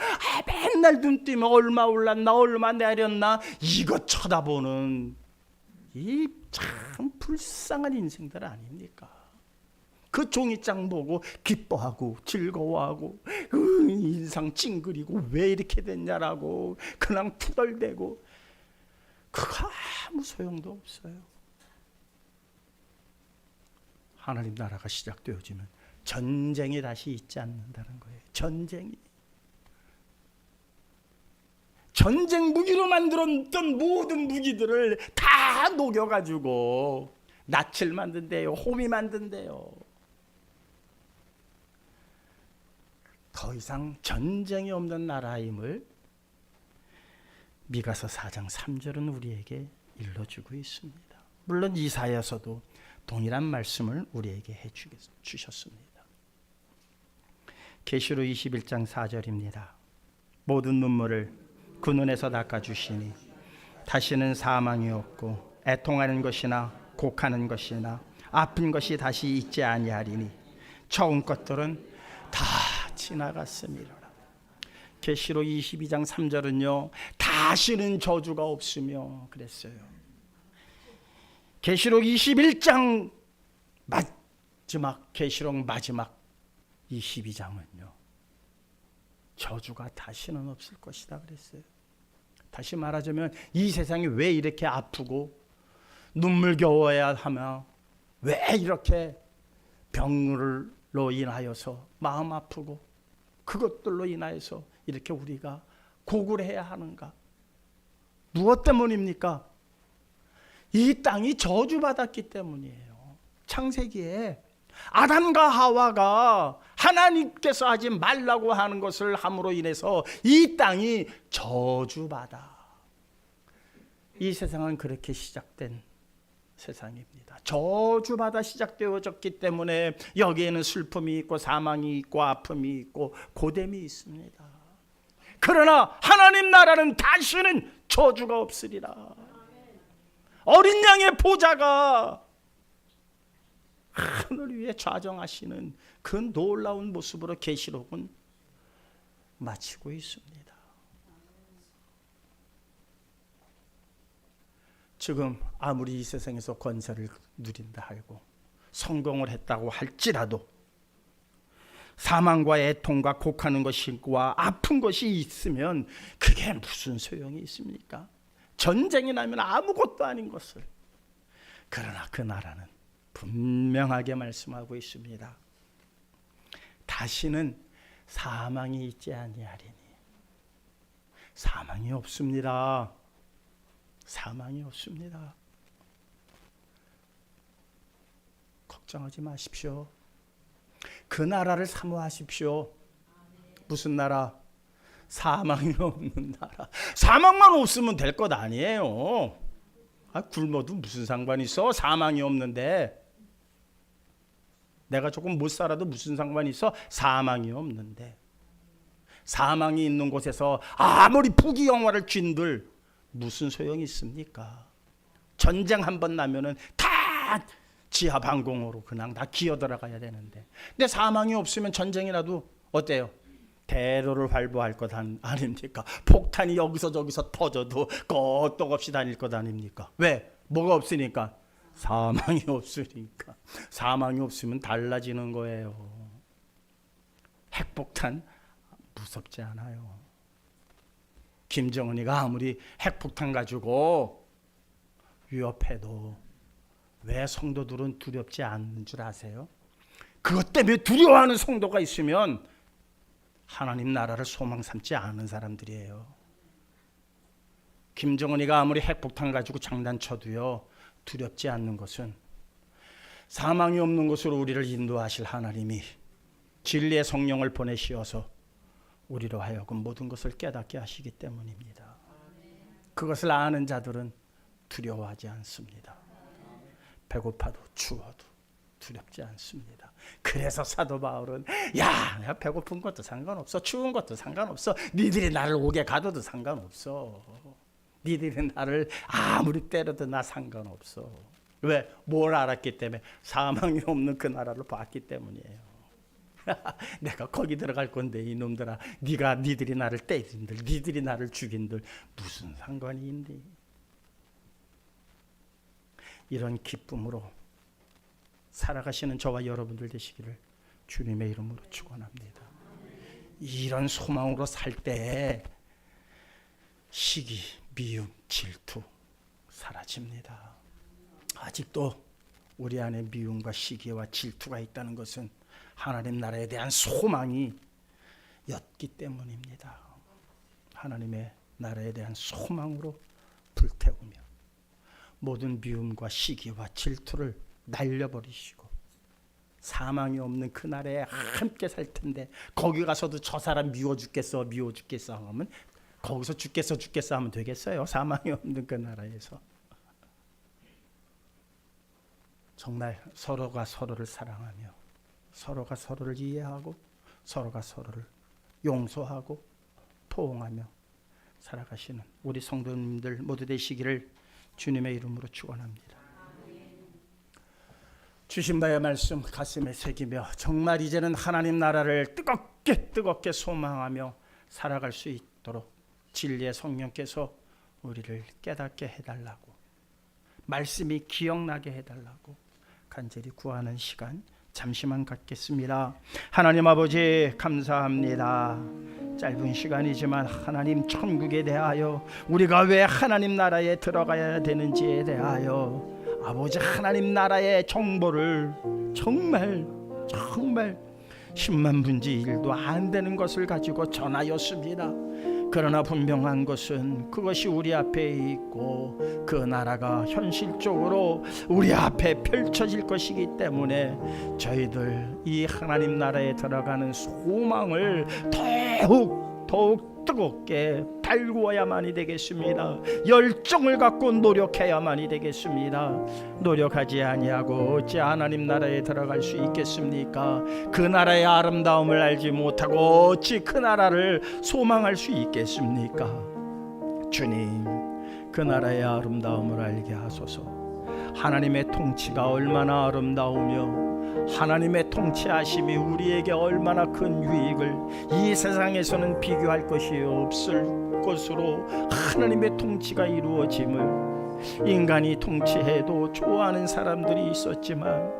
맨날 눈 뜨면 얼마 올랐나 얼마 내렸나 이거 쳐다보는 이 참 불쌍한 인생들 아닙니까? 그 종이장 보고 기뻐하고 즐거워하고 인상 찡그리고 왜 이렇게 됐냐라고 그냥 투덜대고 그거 아무 소용도 없어요. 하나님 나라가 시작되어지면 전쟁이 다시 있지 않는다는 거예요. 전쟁 무기로 만들었던 모든 무기들을 다 녹여가지고 낫을 만든대요. 호미 만든대요. 더 이상 전쟁이 없는 나라임을 미가서 4장 3절은 우리에게 일러주고 있습니다. 물론 이사야서도 동일한 말씀을 우리에게 주셨습니다. 계시록 21장 4절입니다. 모든 눈물을 그 눈에서 닦아주시니 다시는 사망이 없고 애통하는 것이나 곡하는 것이나 아픈 것이 다시 있지 아니하리니 처음 것들은 다 지나갔음이라. 계시록 22장 3절은요, 다시는 저주가 없으며 그랬어요. 계시록 21장 계시록 마지막 22장은요, 저주가 다시는 없을 것이다 그랬어요. 다시 말하자면 이 세상이 왜 이렇게 아프고 눈물겨워야 하며 왜 이렇게 병으로 인하여서 마음 아프고 그것들로 인하여서 이렇게 우리가 고굴해야 하는가? 무엇 때문입니까? 이 땅이 저주받았기 때문이에요. 창세기에 아담과 하와가 하나님께서 하지 말라고 하는 것을 함으로 인해서 이 땅이 저주받아. 이 세상은 그렇게 시작된 세상입니다. 저주받아 시작되어졌기 때문에 여기에는 슬픔이 있고 사망이 있고 아픔이 있고 고됨이 있습니다. 그러나 하나님 나라는 다시는 저주가 없으리라. 어린 양의 보좌가 하늘 위에 좌정하시는 그 놀라운 모습으로 계시록은 마치고 있습니다. 지금 아무리 이 세상에서 권세를 누린다 하고 성공을 했다고 할지라도 사망과 애통과 곡하는 것과 아픈 것이 있으면 그게 무슨 소용이 있습니까? 전쟁이 나면 아무것도 아닌 것을. 그러나 그 나라는 분명하게 말씀하고 있습니다. 다시는 사망이 있지 아니하리니. 사망이 없습니다. 사망이 없습니다. 걱정하지 마십시오. 그 나라를 사모하십시오. 무슨 나라? 사망이 없는 나라. 사망만 없으면 될 것 아니에요. 굶어도 무슨 상관이 있어? 사망이 없는데. 내가 조금 못 살아도 무슨 상관이 있어? 사망이 없는데. 사망이 있는 곳에서 아무리 부귀영화를 쥔들 무슨 소용이 있습니까? 전쟁 한번 나면은 다 지하 방공으로 그냥 다 기어 들어가야 되는데. 근데 사망이 없으면 전쟁이라도 어때요? 대로를 활보할 것 아닙니까? 폭탄이 여기서 저기서 터져도 끄떡없이 다닐 것 아닙니까? 왜? 뭐가 없으니까? 사망이 없으니까. 사망이 없으면 달라지는 거예요. 핵폭탄 무섭지 않아요. 김정은이가 아무리 핵폭탄 가지고 위협해도 왜 성도들은 두렵지 않는 줄 아세요? 그것 때문에 두려워하는 성도가 있으면 하나님 나라를 소망 삼지 않은 사람들이에요. 김정은이가 아무리 핵폭탄 가지고 장난쳐도요, 두렵지 않는 것은 사망이 없는 곳으로 우리를 인도하실 하나님이 진리의 성령을 보내시어서 우리로 하여금 모든 것을 깨닫게 하시기 때문입니다. 그것을 아는 자들은 두려워하지 않습니다. 배고파도 추워도 두렵지 않습니다. 그래서 사도 바울은 야, 배고픈 것도 상관없어, 추운 것도 상관없어, 니들이 나를 오게 가둬도 상관없어, 니들이 나를 아무리 때려도 나 상관없어. 왜? 뭘 알았기 때문에? 사망이 없는 그 나라를 봤기 때문이에요. 내가 거기 들어갈 건데 이놈들아, 니들이 나를 때린들, 니들이 나를 죽인들 무슨 상관이 있니? 이런 기쁨으로 살아가시는 저와 여러분들 되시기를 주님의 이름으로 축원합니다. 이런 소망으로 살 때 시기, 미움, 질투 사라집니다. 아직도 우리 안에 미움과 시기와 질투가 있다는 것은 하나님 나라에 대한 소망이 였기 때문입니다. 하나님의 나라에 대한 소망으로 불태우며 모든 미움과 시기와 질투를 날려버리시고 사망이 없는 그 나라에 함께 살 텐데, 거기 가서도 저 사람 미워 죽겠어 하면 거기서 죽겠어 하면 되겠어요? 사망이 없는 그 나라에서. 정말 서로가 서로를 사랑하며 서로가 서로를 이해하고 서로가 서로를 용서하고 포옹하며 살아가시는 우리 성도님들 모두 되시기를 주님의 이름으로 축원합니다. 주신 바의 말씀 가슴에 새기며 정말 이제는 하나님 나라를 뜨겁게 소망하며 살아갈 수 있도록 진리의 성령께서 우리를 깨닫게 해달라고, 말씀이 기억나게 해달라고 간절히 구하는 시간 잠시만 갖겠습니다. 하나님 아버지 감사합니다. 짧은 시간이지만 하나님 천국에 대하여 우리가 왜 하나님 나라에 들어가야 되는지에 대하여 아버지 하나님 나라의 정보를 정말 10만 분지 1도 안 되는 것을 가지고 전하였습니다. 그러나 분명한 것은 그것이 우리 앞에 있고 그 나라가 현실적으로 우리 앞에 펼쳐질 것이기 때문에 저희들 이 하나님 나라에 들어가는 소망을 더욱 뜨겁게 달구어야만이 되겠습니다. 열정을 갖고 노력해야만이 되겠습니다. 노력하지 아니하고 어찌 하나님 나라에 들어갈 수 있겠습니까? 그 나라의 아름다움을 알지 못하고 어찌 그 나라를 소망할 수 있겠습니까? 주님, 그 나라의 아름다움을 알게 하소서. 하나님의 통치가 얼마나 아름다우며 하나님의 통치하심이 우리에게 얼마나 큰 유익을, 이 세상에서는 비교할 것이 없을 것으로 하나님의 통치가 이루어짐을, 인간이 통치해도 좋아하는 사람들이 있었지만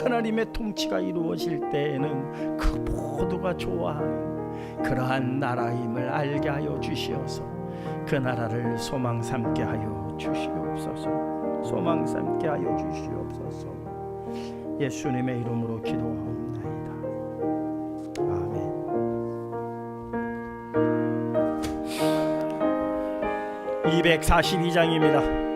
하나님의 통치가 이루어질 때에는 그 모두가 좋아하는 그러한 나라임을 알게 하여 주시어서 그 나라를 소망 삼게 하여 주시옵소서. 소망 삼게 하여 주시옵소서. 예수님의 이름으로 기도하옵나이다. 아멘. 242장입니다.